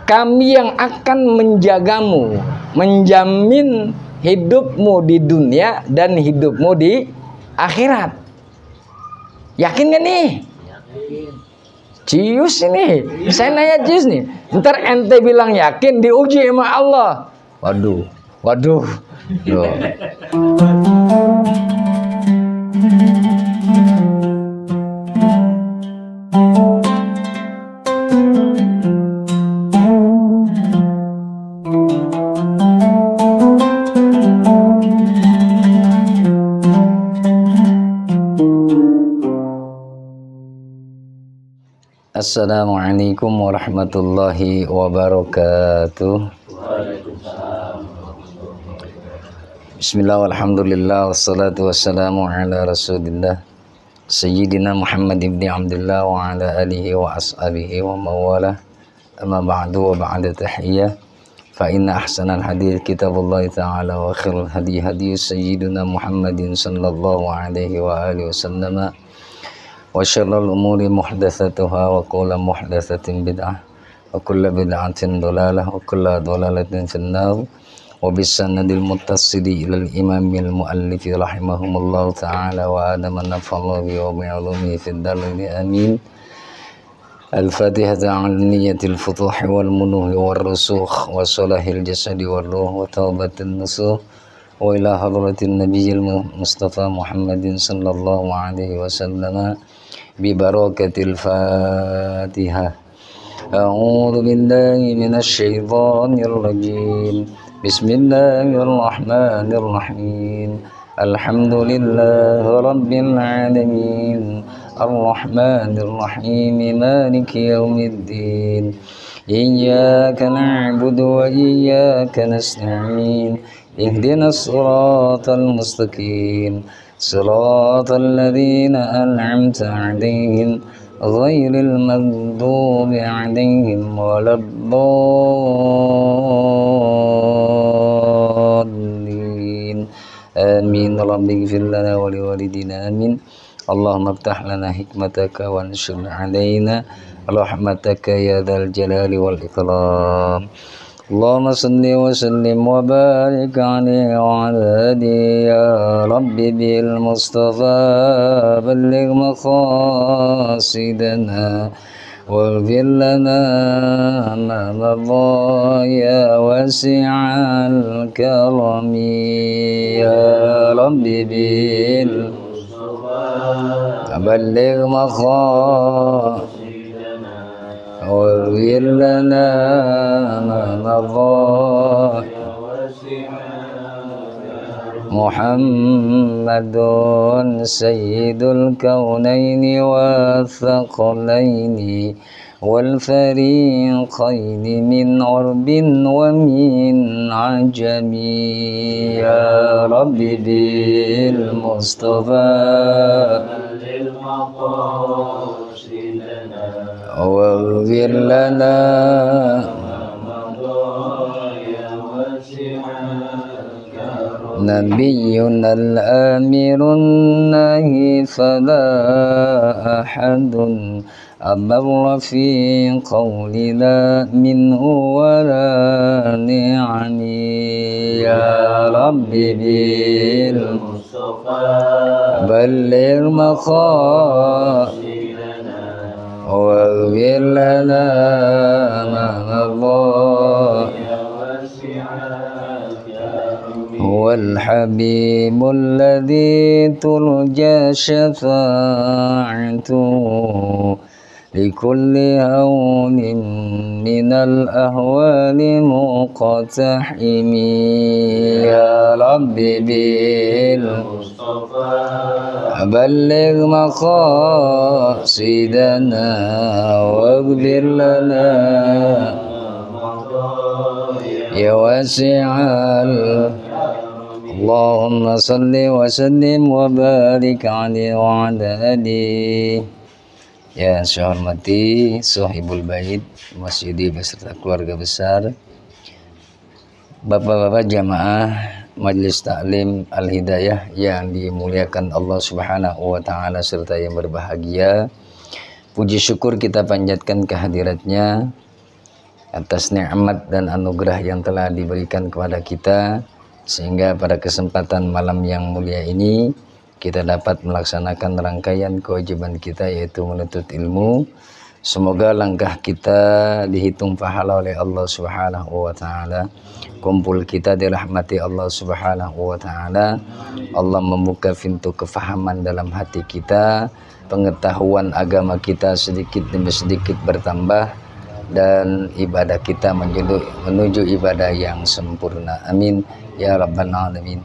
kami yang akan menjagamu, menjamin hidupmu di dunia dan hidupmu di akhirat. Yakin gak nih? Cius ini, saya nanya cius nih. Ntar ente bilang yakin, diuji sama Allah. Waduh. Loh. Assalamualaikum warahmatullahi wabarakatuh. Bismillah walhamdulillah wassalatu wassalamu ala rasulillah Sayyidina Muhammad ibn Abdullah wa ala alihi wa ashabihi wa mawala. Amma ba'du wa ba'da tahiyyah. Fa inna ahsanal hadith kitabullahi ta'ala wa khairul hadi Sayyidina Muhammadin sallallahu alaihi wa alihi wasallama. Wa syarrul umuri muhdatsatuha wa kullu muhdatsatin bid'ah wa kullu bid'atin dhalalah wa kullu dhalalatin finnar. Wa bisanadil muttasili ilal imamil muallif rahimahumullah ta'ala wa adama nafallahu wa bi'ulumi fid dalaini amin. Al-Fatihah ala niyatil futuh wal munuh wal rusukh wa salahil jasadi wal ruh wa taubatin nusuh wa ila hadratin nabiyil mustafa Muhammadin sallallahu alaihi wasallam bi barakatil Fatihah. A'udzu billahi minasy syaithanir rajim. Bismillahirrahmanirrahim. Alhamdulillahi rabbil alamin. Ar-Rahmanir Rahim. Maliki yaumiddin. Iyyaka na'budu wa iyyaka nasta'in. Ihdinas siratal mustaqim. Siratal ladzina an'amta 'alaihim ghairil maghdubi 'alaihim waladdallin. Amin. Rabbighfir lana wa liwalidina amin. Allahumma iftah lana hikmataka wa anshur 'alaina rahmataka ya dzal jalali wal ikram. Allahumma salli wa sallim wa barik alaihi wa ala alihi ya Rabbi bil Mustafa balligh maqasidana waghfir lana ma madha ya wasi'al karami ya Rabbi bil Mustafa balligh maqasidana واغفر لنا ما مضى محمد سيد الكونين والثقلين والفريقين من عرب ومن عجم يا رب بالمصطفى واغفر لنا نبينا الآمر الناهي فلا أحد أبر في قولنا منه ولا نعم يا رب بالمصطفى بلغ مقاصدنا واغفر لنا ما مضى هو الحبيب الذي ترجى شفاعته لكل هون من الأهوال مقتحم يا رب بالمصطفى بلغ مقاصدنا واغفر لنا يا واسع اللهم صل وسلم وبارك عليه وعلى آله. Ya, saya hormati Sohibul Bait Masjidi beserta keluarga besar, bapak-bapak jamaah Majelis Taklim Al-Hidayah yang dimuliakan Allah Subhanahu wa Ta'ala serta yang berbahagia. Puji syukur kita panjatkan kehadiratnya atas nikmat dan anugerah yang telah diberikan kepada kita, sehingga pada kesempatan malam yang mulia ini kita dapat melaksanakan rangkaian kewajiban kita, yaitu menuntut ilmu. Semoga langkah kita dihitung pahala oleh Allah Subhanahu wa taala. Kumpul kita dirahmati Allah Subhanahu wa taala. Allah membuka pintu kefahaman dalam hati kita, pengetahuan agama kita sedikit demi sedikit bertambah, dan ibadah kita menuju ibadah yang sempurna. Amin ya rabbal alamin.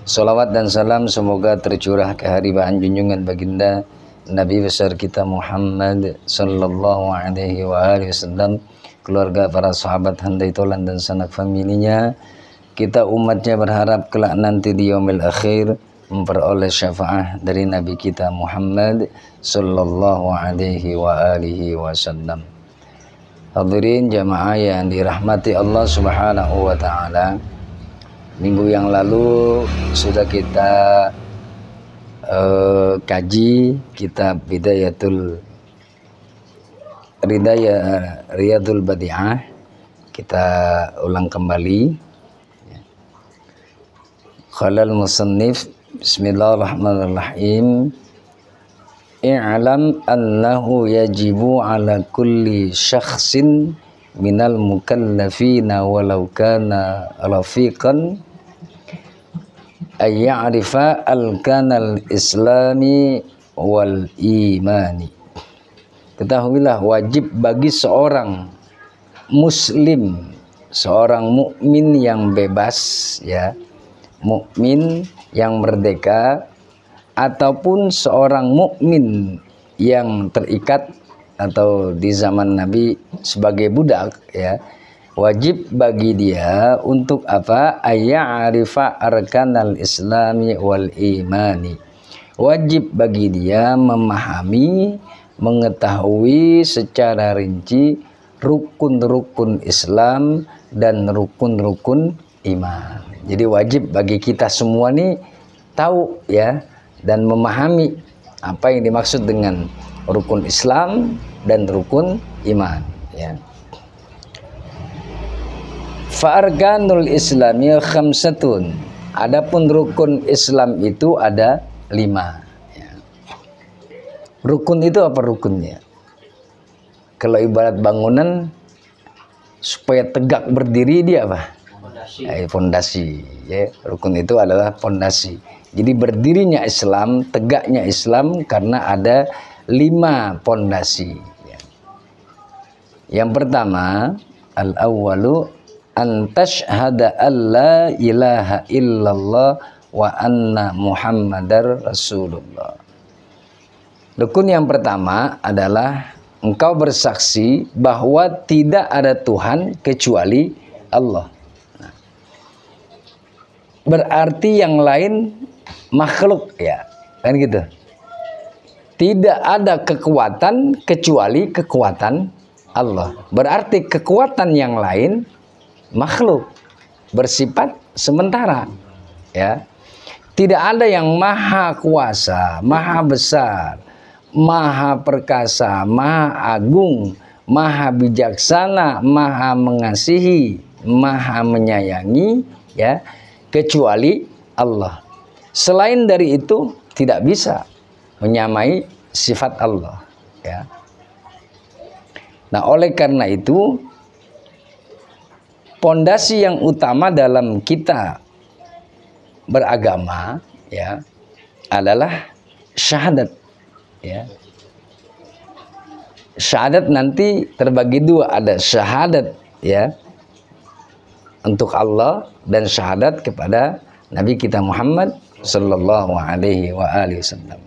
Salawat dan salam semoga tercurah ke haribaan junjungan baginda Nabi besar kita Muhammad sallallahu alaihi wasallam, keluarga, para sahabat, handai tolan dan sanak familinya. Kita umatnya berharap kelak nanti di yaumil akhir memperoleh syafaat dari Nabi kita Muhammad sallallahu alaihi wasallam. Hadirin jamaah yang dirahmati Allah Subhanahu wa taala, minggu yang lalu sudah kita kaji kitab Riyadul Badi'ah. Kita ulang kembali. Khalal musannif, bismillahirrahmanirrahim. I'lam annahu yajibu ala kulli syakhsin minal mukallafina walau kana rafiqan ayya'rifa al-kanal islami wal imani. Ketahuilah, wajib bagi seorang muslim, seorang mukmin yang bebas, ya, mukmin yang merdeka, ataupun seorang mukmin yang terikat atau di zaman Nabi sebagai budak, ya, wajib bagi dia untuk apa? Ayya'rifa arkanal islami wal imani. Wajib bagi dia memahami, mengetahui secara rinci rukun-rukun Islam dan rukun-rukun iman. Jadi wajib bagi kita semua nih tahu, ya, dan memahami apa yang dimaksud dengan rukun Islam dan rukun iman, ya. Fa'arkanul Islamiyah khamsatun. Adapun rukun Islam itu ada 5. Ya. Rukun itu apa rukunnya? Kalau ibarat bangunan, supaya tegak berdiri dia apa? Fondasi. Fondasi. Ya. Rukun itu adalah fondasi. Jadi berdirinya Islam, tegaknya Islam karena ada 5 fondasi. Ya. Yang pertama, al-awwalu an tashhada alla ilaha illallah wa anna muhammadar rasulullah. Rukun yang pertama adalah engkau bersaksi bahwa tidak ada Tuhan kecuali Allah. Nah, berarti yang lain makhluk, ya, kan gitu. Tidak ada kekuatan kecuali kekuatan Allah. Berarti kekuatan yang lain makhluk, bersifat sementara, ya. Tidak ada yang maha kuasa, maha besar, maha perkasa, maha agung, maha bijaksana, maha mengasihi, maha menyayangi, ya, kecuali Allah. Selain dari itu tidak bisa menyamai sifat Allah, ya. Nah, oleh karena itu pondasi yang utama dalam kita beragama, ya, adalah syahadat, ya. Syahadat nanti terbagi 2, ada syahadat, ya, untuk Allah dan syahadat kepada Nabi kita Muhammad sallallahu alaihi wasallam.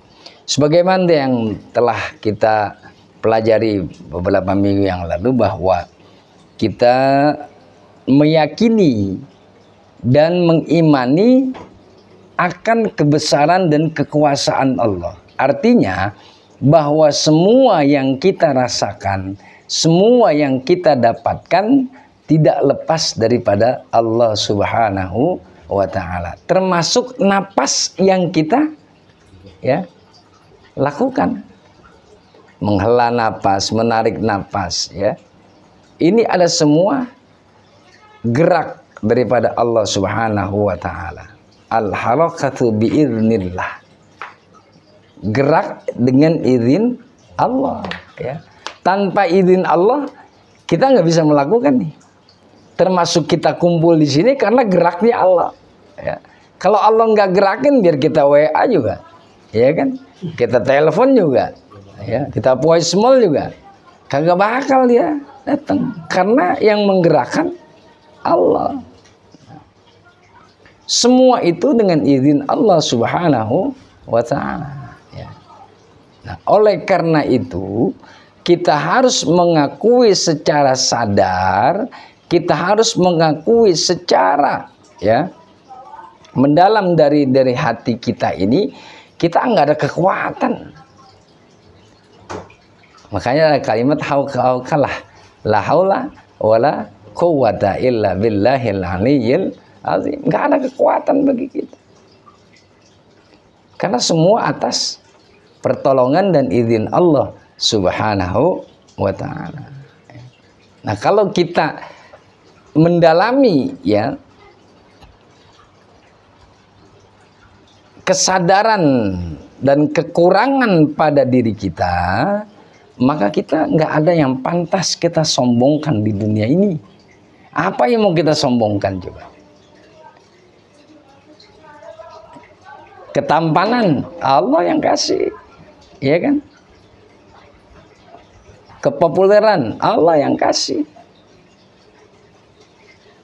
Sebagaimana yang telah kita pelajari beberapa minggu yang lalu, bahwa kita meyakini dan mengimani akan kebesaran dan kekuasaan Allah. Artinya bahwa semua yang kita rasakan, semua yang kita dapatkan tidak lepas daripada Allah Subhanahu wa ta'ala, termasuk napas yang kita, ya, lakukan, menghela napas, menarik napas, ya. Ini ada semua gerak daripada Allah Subhanahu wa taala. Al-harakatu biiznillah. Gerak dengan izin Allah, ya. Tanpa izin Allah kita nggak bisa melakukan nih. Termasuk kita kumpul di sini karena geraknya Allah, ya. Kalau Allah nggak gerakin, biar kita WA juga, ya kan? Kita telepon juga, ya. Kita voicemail juga, kagak bakal dia datang karena yang menggerakkan Allah. Semua itu dengan izin Allah Subhanahu wa taala, ya. Nah, oleh karena itu kita harus mengakui secara sadar, kita harus mengakui secara, ya, mendalam dari hati kita ini, kita nggak ada kekuatan. Makanya ada kalimat haukalah, la haula wala quwwata illa billahil aliyyil azim. Nggak ada kekuatan bagi kita, karena semua atas pertolongan dan izin Allah Subhanahu wa ta'ala. Nah, kalau kita mendalami, ya, kesadaran dan kekurangan pada diri kita, maka kita nggak ada yang pantas kita sombongkan di dunia ini. Apa yang mau kita sombongkan coba? Ketampanan Allah yang kasih, ya kan? Kepopuleran Allah yang kasih.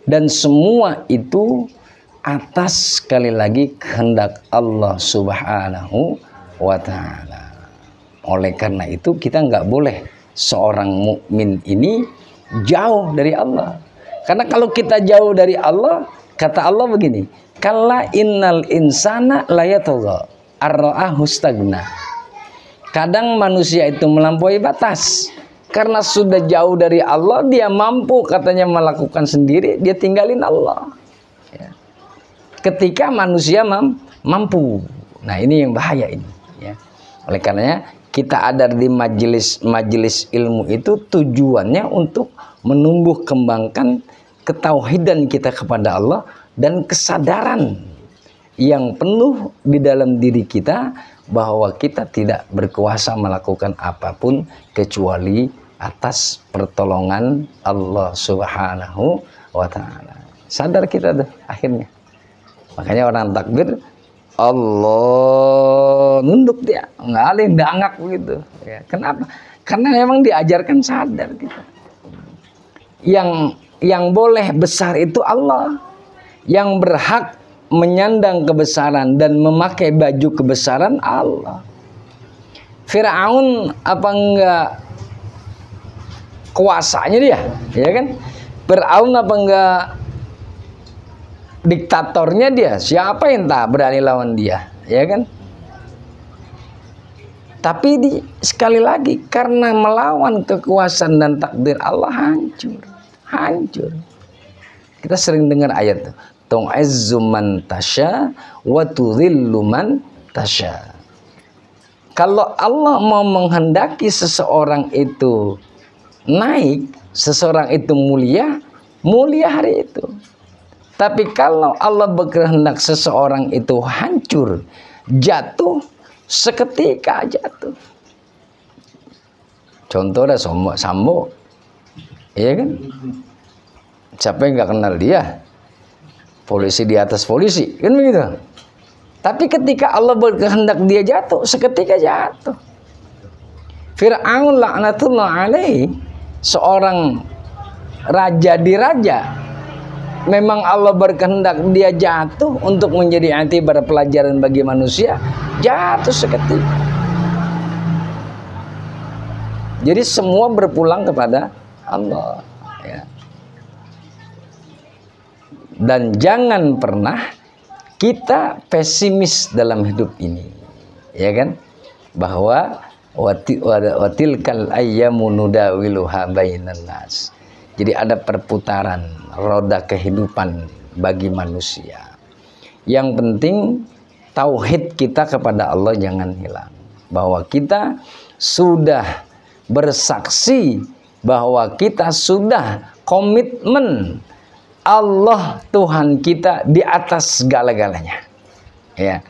Dan semua itu atas, sekali lagi, kehendak Allah Subhanahu wa ta'ala. Oleh karena itu kita nggak boleh seorang mukmin ini jauh dari Allah. Karena kalau kita jauh dari Allah, kata Allah begini, kalla innal insana layatagha ar-ra'ahu stagna. Kadang manusia itu melampaui batas. Karena sudah jauh dari Allah, dia mampu katanya melakukan sendiri, dia tinggalin Allah, ya. Ketika manusia mampu. Nah, ini yang bahaya ini, ya. Oleh karenanya kita ada di majelis ilmu itu tujuannya untuk menumbuh kembangkan ketauhidan kita kepada Allah dan kesadaran yang penuh di dalam diri kita bahwa kita tidak berkuasa melakukan apapun kecuali atas pertolongan Allah Subhanahu wa ta'ala. Sadar kita tuh akhirnya. Makanya orang takbir Allah nunduk dia, ngalih dangak begitu, ya. Kenapa? Karena memang diajarkan sadar kita. Yang boleh besar itu Allah. Yang berhak menyandang kebesaran dan memakai baju kebesaran Allah. Firaun apa enggak kuasanya dia, ya kan? Firaun apa enggak diktatornya dia? Siapa yang tak berani lawan dia, ya kan? Tapi sekali lagi, karena melawan kekuasaan dan takdir Allah, hancur. Kita sering dengar ayat tuh, tu'izzu man tasya wa tudhillu man tasya. Kalau Allah mau menghendaki seseorang itu naik, seseorang itu mulia hari itu. Tapi kalau Allah berkehendak seseorang itu hancur, jatuh, seketika jatuh. Contoh ada Sambo, iya kan? Siapa yang nggak kenal dia? Polisi di atas polisi, kan begitu. Tapi ketika Allah berkehendak dia jatuh, seketika jatuh. Fir'aun laknatullah alaih, seorang raja di raja, memang Allah berkehendak dia jatuh untuk menjadi i'tibar pelajaran bagi manusia, jatuh seketika. Jadi semua berpulang kepada Allah, ya. Dan jangan pernah kita pesimis dalam hidup ini, ya kan? Bahwa watilkal ayyamu nudawiluha bainan nas. Jadi ada perputaran roda kehidupan bagi manusia. Yang penting tauhid kita kepada Allah jangan hilang. Bahwa kita sudah bersaksi bahwa kita sudah komitmen Allah Tuhan kita di atas segala-galanya. Ya.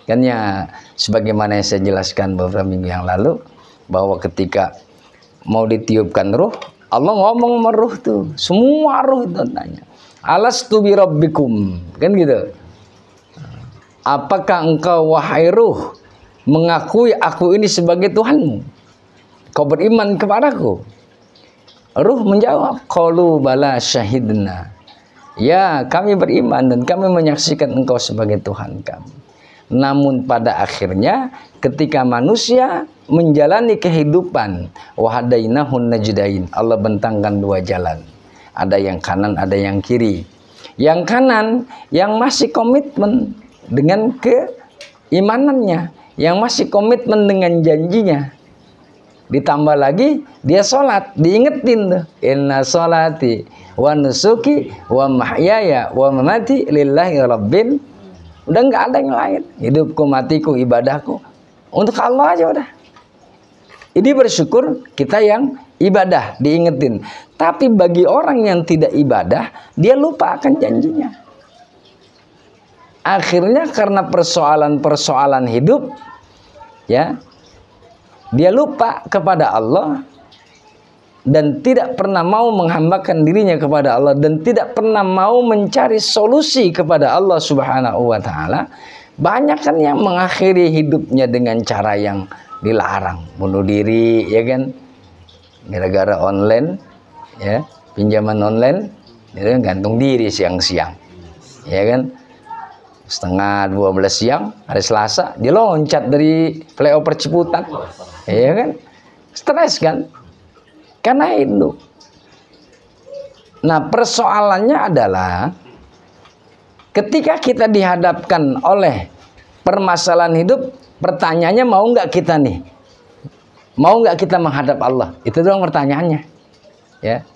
Kan ya sebagaimana yang saya jelaskan beberapa minggu yang lalu, bahwa ketika mau ditiupkan ruh, Allah ngomong sama ruh tuh, semua ruh itu tanya, alastu bi rabbikum, kan gitu. Apakah engkau wahai ruh mengakui aku ini sebagai Tuhanmu? Kau beriman kepadaku? Ruh menjawab, qalu bala syahidna. Ya, kami beriman dan kami menyaksikan engkau sebagai Tuhan kami. Namun pada akhirnya ketika manusia menjalani kehidupan, wahadainahun najdain, Allah bentangkan dua jalan. Ada yang kanan, ada yang kiri. Yang kanan yang masih komitmen dengan keimanannya, yang masih komitmen dengan janjinya. Ditambah lagi dia sholat, diingetin tuh, inna sholati wa nusuki wa mahyaya wa mamati lillahi rabbil. Udah nggak ada yang lain, hidupku matiku ibadahku untuk Allah aja udah. Ini bersyukur kita yang ibadah diingetin. Tapi bagi orang yang tidak ibadah, dia lupa akan janjinya. Akhirnya karena persoalan-persoalan hidup, ya, dia lupa kepada Allah dan tidak pernah mau menghambakan dirinya kepada Allah dan tidak pernah mau mencari solusi kepada Allah Subhanahu wa taala. Banyak kan yang mengakhiri hidupnya dengan cara yang dilarang, bunuh diri, ya kan? Gara-gara online, ya, pinjaman online, dia gantung diri siang-siang. Ya kan? Setengah 12 siang hari Selasa dia loncat dari flyover Ciputat, ya kan, stres kan, karena itu. Nah persoalannya adalah ketika kita dihadapkan oleh permasalahan hidup, pertanyaannya mau nggak kita nih, mau nggak kita menghadap Allah, itu doang pertanyaannya, ya.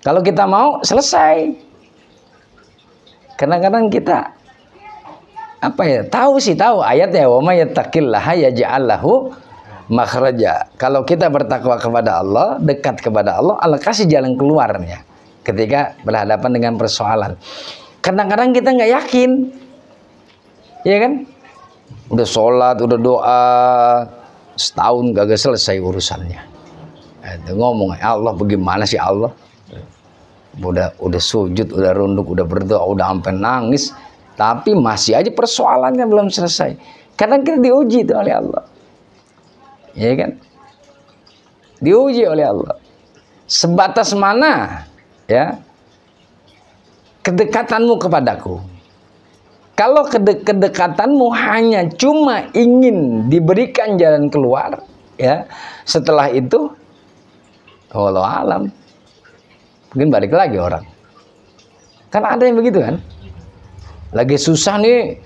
Kalau kita mau selesai. Kadang-kadang kita apa ya, tahu ayatnya, wa may yattaqillaha yaj'al lahu makhraja. Kalau kita bertakwa kepada Allah, dekat kepada Allah, Allah kasih jalan keluarnya ketika berhadapan dengan persoalan. Kadang-kadang kita nggak yakin, ya kan? Udah sholat, udah doa, setahun gak selesai urusannya. Ngomong, Allah bagaimana sih Allah? Udah sujud, udah runduk, udah berdoa, udah sampai nangis, tapi masih aja persoalannya belum selesai. Kadang kita diuji itu oleh Allah, ya kan? Diuji oleh Allah. Sebatas mana, ya, kedekatanmu kepadaku? Kalau kedekatanmu hanya cuma ingin diberikan jalan keluar, ya, setelah itu, wallahu alam. Mungkin balik lagi orang. Karena ada yang begitu kan. Lagi susah nih,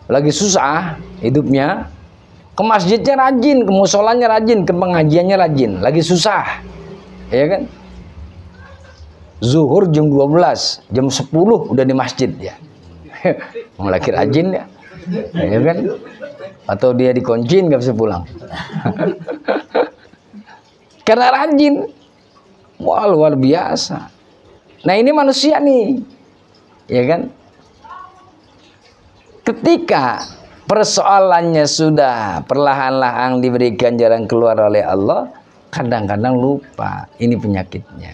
lagi susah hidupnya, ke masjidnya rajin, ke musolanya rajin, ke pengajiannya rajin, lagi susah, ya kan. Zuhur jam 12, jam 10 udah di masjid ya. Mau lagi rajin ya, ya kan. Atau dia dikunciin gak bisa pulang. Karena rajin. Wah, luar biasa. Nah ini manusia nih, ya kan? Ketika persoalannya sudah perlahan-lahan diberikan jalan keluar oleh Allah, kadang-kadang lupa. Ini penyakitnya,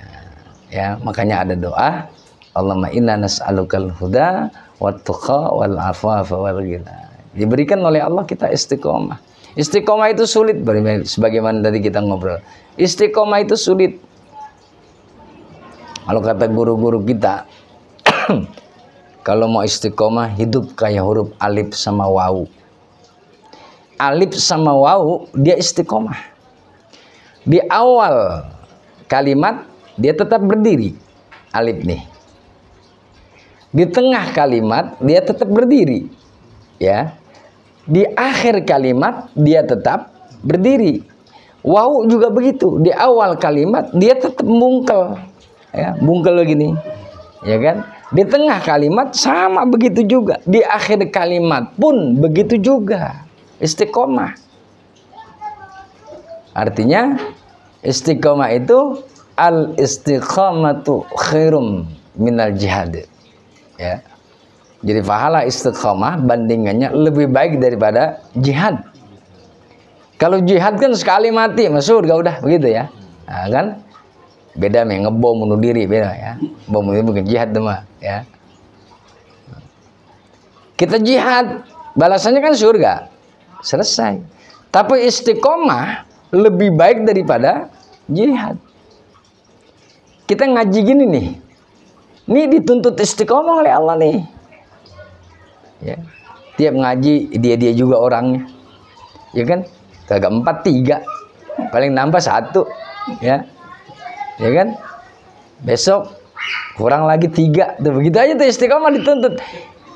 ya. Makanya ada doa, Allahumma inna nas'alukal huda wat-tuqa wal afafa wal ghina. Diberikan oleh Allah kita istiqomah. Istiqomah itu sulit, sebagaimana tadi kita ngobrol. Istiqomah itu sulit. Kalau kata guru-guru kita, kalau mau istiqomah hidup kayak huruf alif sama wawu. Alif sama wawu dia istiqomah. Di awal kalimat dia tetap berdiri, alif nih. Di tengah kalimat dia tetap berdiri, ya. Di akhir kalimat dia tetap berdiri. Wawu juga begitu. Di awal kalimat dia tetap mungkel. Ya, bungkel begini, ya kan? Di tengah kalimat sama begitu juga, di akhir kalimat pun begitu juga, istiqomah. Artinya Istiqomah itu al istiqamatu khairum minal jihad. Ya. Jadi pahala istiqomah bandingannya lebih baik daripada jihad. Kalau jihad kan sekali mati masuk surga udah begitu ya. Nah, kan beda nih ngebom bunuh diri beda ya. Bom itu bukan jihad mah ya. Kita jihad balasannya kan surga. Selesai. Tapi istiqomah lebih baik daripada jihad. Kita ngaji gini nih. Ini dituntut istiqomah oleh Allah nih. Ya. Tiap ngaji dia juga orangnya. Ya kan? Kagak 4, 3. Paling nambah 1. Ya. Ya kan? Besok kurang lagi 3. Tuh begitu aja tuh istiqomah dituntut.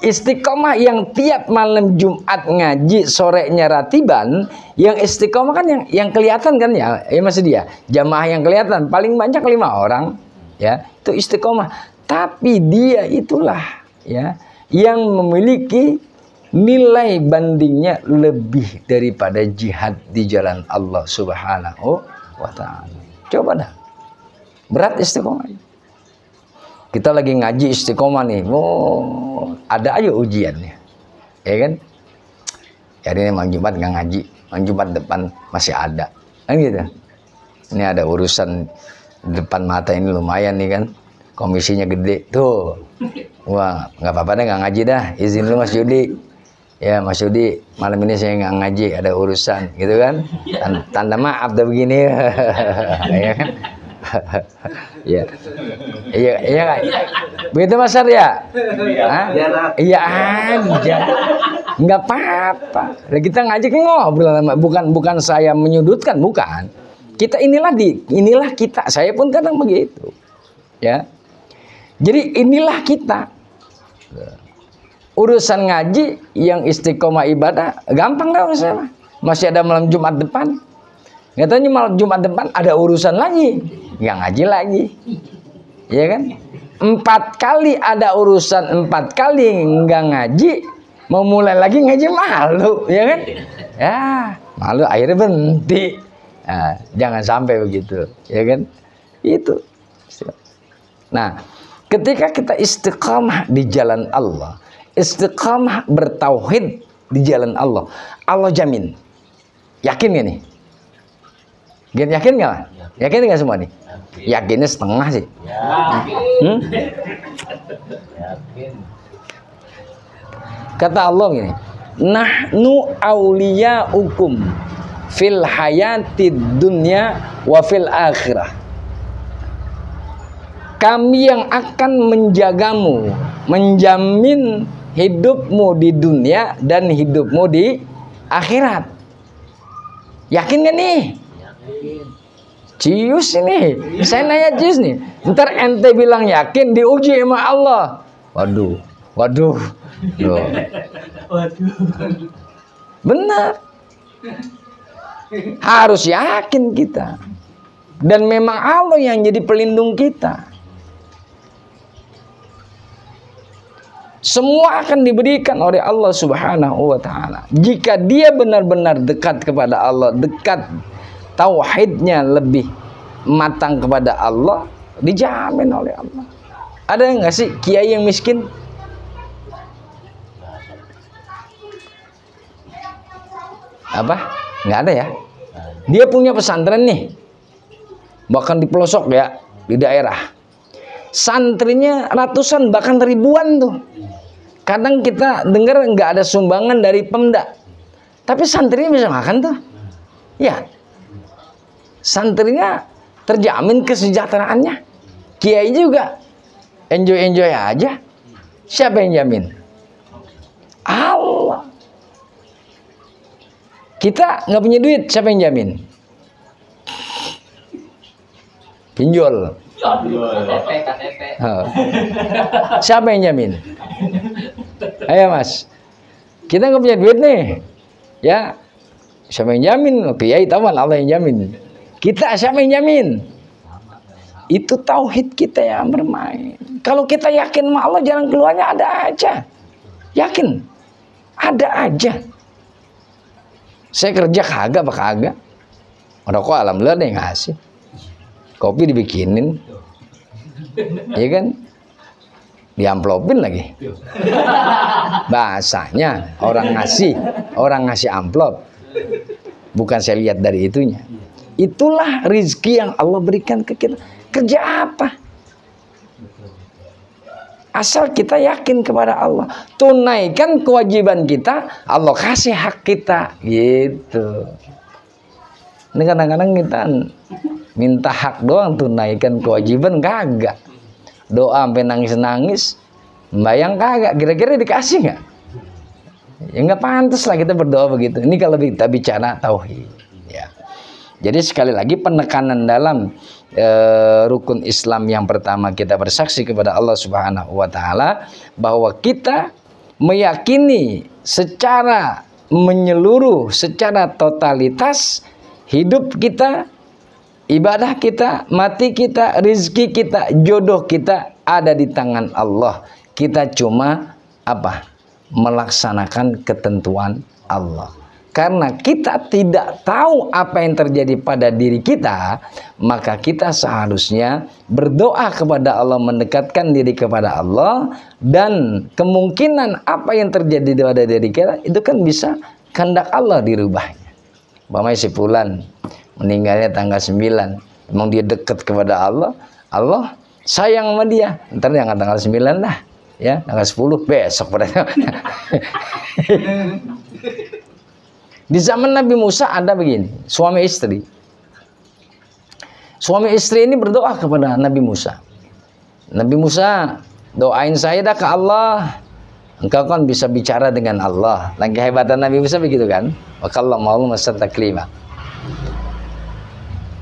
Istiqomah yang tiap malam Jumat ngaji, sorenya ratiban, yang istiqomah kan yang kelihatan kan ya, masih dia jamaah yang kelihatan paling banyak 5 orang, ya itu istiqomah. Tapi dia itulah ya yang memiliki nilai bandingnya lebih daripada jihad di jalan Allah Subhanahu wa Ta'ala. Coba dah, berat istiqomah. Kita lagi ngaji istiqomah nih, ada aja ujiannya, ya kan? Jadi ini Mang Jumat nggak ngaji, Mang Jumat depan masih ada, kan gitu. Ini ada urusan depan mata ini lumayan nih kan, komisinya gede tuh. Wah, nggak apa-apa deh nggak ngaji dah, izin lu Mas Yudi. Ya Mas Yudi, malam ini saya nggak ngaji, ada urusan, gitu kan? Tanda maaf dah begini, ya kan? Iya, iya kan? Begitu Mas Ar ya? Iya aja, nggak apa-apa. Kita ngaji ngobrol, bukan saya menyudutkan, bukan. Kita inilah kita. Saya pun kadang begitu, ya. Jadi inilah kita. Urusan ngaji yang istiqomah ibadah gampang dah urusan. Masih ada malam Jumat depan. Nggak tahu malam Jumat depan ada urusan lagi, nggak ngaji lagi, ya kan? 4 kali ada urusan, 4 kali nggak ngaji, mau mulai lagi ngaji malu, ya kan? Ya malu akhirnya berhenti. Nah, jangan sampai begitu, ya kan? Itu. Nah, ketika kita istiqamah di jalan Allah, istiqamah bertauhid di jalan Allah, Allah jamin. Yakin gak nih? Yakin nggak? Yakin nggak semua nih? Yakinnya setengah sih. Yakin. Kata Allah gini, nahnu auliyaukum fil hayatid dunya wa fil akhirah. Kami yang akan menjagamu, menjamin hidupmu di dunia dan hidupmu di akhirat. Yakin gak nih? Cius ini, saya nanya Cius nih. Ntar ente bilang yakin, diuji sama Allah. Waduh. Benar. Harus yakin kita. Dan memang Allah yang jadi pelindung kita. Semua akan diberikan oleh Allah Subhanahu wa Ta'ala. Jika dia benar-benar dekat kepada Allah, dekat tauhidnya lebih matang kepada Allah, dijamin oleh Allah. Ada nggak sih kiai yang miskin? Apa? Nggak ada ya. Dia punya pesantren nih, bahkan di pelosok ya, di daerah. Santrinya ratusan bahkan ribuan tuh. Kadang kita dengar nggak ada sumbangan dari Pemda, tapi santrinya bisa makan tuh. Ya. Santrinya terjamin kesejahteraannya. Kiai juga enjoy aja. Siapa yang jamin? Allah. Kita nggak punya duit, siapa yang jamin? Pinjol. Siapa yang jamin? Ayo Mas, kita nggak punya duit nih, ya. Siapa yang jamin? Kiai tahu Allah yang jamin. Kita siapa yang jamin? Itu tauhid kita yang bermain. Kalau kita yakin sama Allah, jalan keluarnya ada aja. Yakin, ada aja. Saya kerja kagak apa kagak. Udah kok alhamdulillah deh ngasih. Kopi dibikinin, ya kan? Diamplopin lagi. Bahasanya orang ngasih amplop. Bukan saya lihat dari itunya. Itulah rizki yang Allah berikan ke kita. Kerja apa? Asal kita yakin kepada Allah, tunaikan kewajiban kita, Allah kasih hak kita, gitu. Ini kadang-kadang kita minta hak doang, tunaikan kewajiban kagak. Doa sampai nangis-nangis, bayang kagak, kira-kira dikasih nggak? Ya nggak pantas lah kita berdoa begitu. Ini kalau kita bicara tauhid, ya. Jadi sekali lagi penekanan dalam rukun Islam yang pertama, kita bersaksi kepada Allah Subhanahu wa taala bahwa kita meyakini secara menyeluruh, secara totalitas hidup kita, ibadah kita, mati kita, rizki kita, jodoh kita ada di tangan Allah. Kita cuma apa? Melaksanakan ketentuan Allah. Karena kita tidak tahu apa yang terjadi pada diri kita, maka kita seharusnya berdoa kepada Allah, mendekatkan diri kepada Allah, dan kemungkinan apa yang terjadi pada diri kita itu kan bisa kehendak Allah dirubahnya. Umpamanya si fulan meninggalnya tanggal 9, emang dia dekat kepada Allah, Allah sayang sama dia, ntar jangan tanggal 9 lah, ya tanggal 10 besok pada. Di zaman Nabi Musa ada begini, suami istri. Suami istri ini berdoa kepada Nabi Musa. Nabi Musa, doain saya dah ke Allah. Engkau kan bisa bicara dengan Allah. Lagi kehebatan Nabi Musa begitu kan? Wa kallamahu taklima.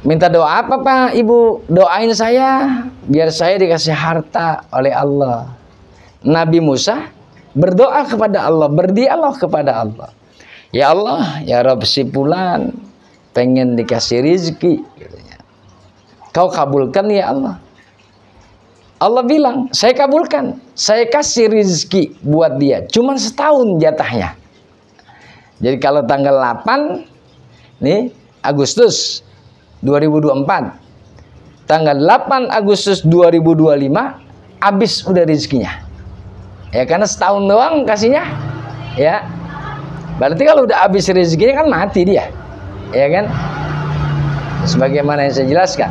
Minta doa apa Pak? Ibu, doain saya biar saya dikasih harta oleh Allah. Nabi Musa berdoa kepada Allah, berdialog kepada Allah. Ya Allah, ya Rabb, si fulan pengen dikasih rizki, Kau kabulkan ya Allah. Allah bilang, saya kabulkan, saya kasih rizki buat dia, cuman setahun jatahnya. Jadi kalau tanggal 8 nih Agustus 2024, tanggal 8 Agustus 2025 habis udah rizkinya. Ya karena setahun doang kasihnya, ya. Berarti kalau udah habis rezekinya kan mati dia, ya kan? Sebagaimana yang saya jelaskan,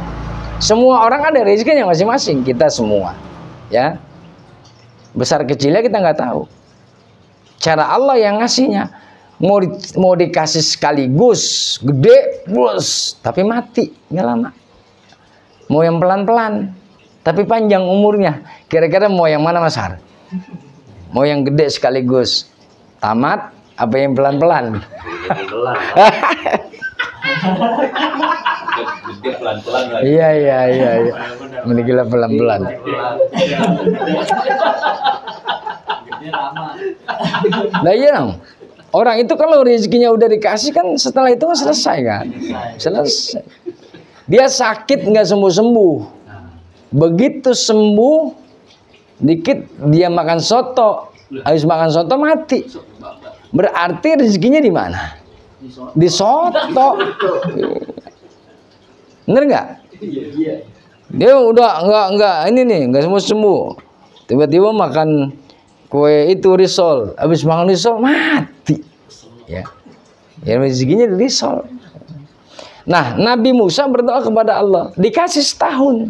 semua orang ada rezekinya masing-masing, kita semua, ya. Besar kecilnya kita nggak tahu. Cara Allah yang ngasihnya, mau dikasih sekaligus, gede, bos, tapi mati nggak lama. Mau yang pelan-pelan, tapi panjang umurnya. Kira-kira mau yang mana Mas Har? Mau yang gede sekaligus, tamat? Apa yang pelan-pelan? Iya. Meninggal pelan-pelan. Nah iya dong. Orang itu kalau rezekinya udah dikasih kan setelah itu kan selesai kan? Selesai. Dia sakit nggak sembuh-sembuh. Begitu sembuh, dikit dia makan soto. Habis makan soto mati. Berarti rezekinya di mana? Di soto. Bener nggak? Dia udah nggak sembuh. Tiba-tiba makan kue itu risol. Habis makan risol mati. Ya rezekinya di risol. Nah, Nabi Musa berdoa kepada Allah, dikasih setahun.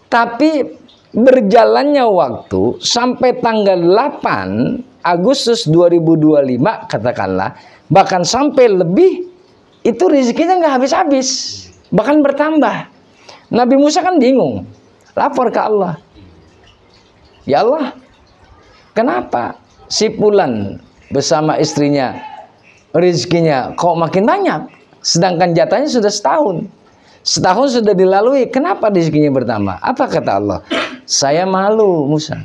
Tapi berjalannya waktu sampai tanggal 8 Agustus 2025 katakanlah, bahkan sampai lebih, itu rezekinya nggak habis-habis, bahkan bertambah. Nabi Musa kan bingung, lapor ke Allah, ya Allah, kenapa si fulan bersama istrinya rezekinya kok makin banyak, sedangkan jatahnya sudah setahun sudah dilalui, kenapa rezekinya bertambah? Apa kata Allah? Saya malu Musa.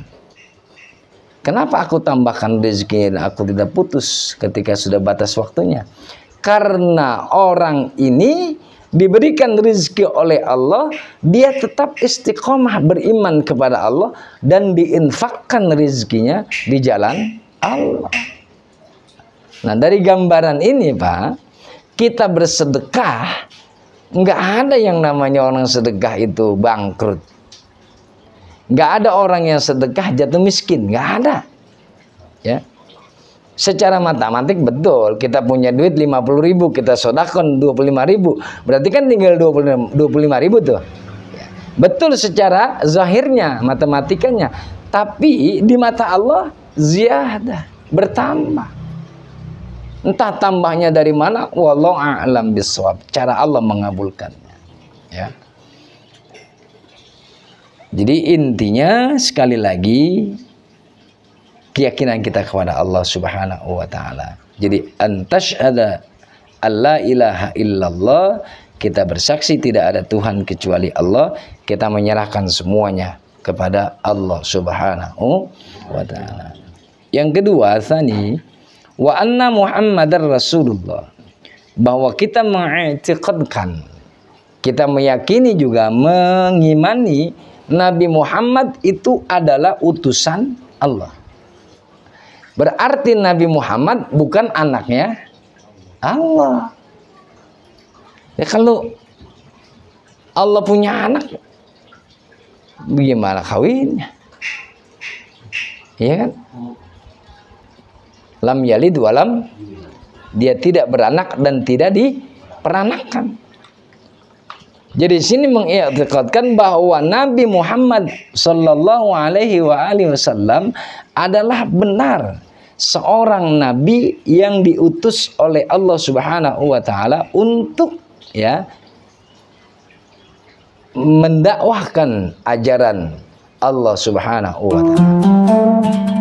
Kenapa aku tambahkan rezekinya dan aku tidak putus ketika sudah batas waktunya? Karena orang ini diberikan rezeki oleh Allah, dia tetap istiqomah beriman kepada Allah dan diinfakkan rezekinya di jalan Allah. Nah, dari gambaran ini Pak, kita bersedekah Nggak ada yang namanya orang sedekah itu bangkrut. Nggak ada orang yang sedekah jatuh miskin. Nggak ada. Ya. Secara matematik betul, kita punya duit 50.000, kita sodakon 25.000, berarti kan tinggal 25.000 tuh. Betul secara zahirnya, matematikanya, tapi di mata Allah ziyadah, bertambah. Entah tambahnya dari mana, wallahu a'lam bishawab. Cara Allah mengabulkannya. Ya. Jadi intinya sekali lagi, keyakinan kita kepada Allah Subhanahu wa taala. Jadi antasyhada alla ilaha illallah, kita bersaksi tidak ada Tuhan kecuali Allah, kita menyerahkan semuanya kepada Allah Subhanahu wa taala. Yang kedua, tsani wa anna Muhammadar Rasulullah, bahwa kita mengiktikadkan, kita meyakini juga mengimani Nabi Muhammad itu adalah utusan Allah. Berarti Nabi Muhammad bukan anaknya Allah. Ya kalau Allah punya anak, bagaimana kawinnya? Iya kan? Lam yalid walam, dia tidak beranak dan tidak diperanakkan. Jadi sini mengiktikadkan bahwa Nabi Muhammad sallallahu alaihi wasallam adalah benar seorang nabi yang diutus oleh Allah Subhanahu wa taala untuk ya mendakwahkan ajaran Allah Subhanahu wa taala.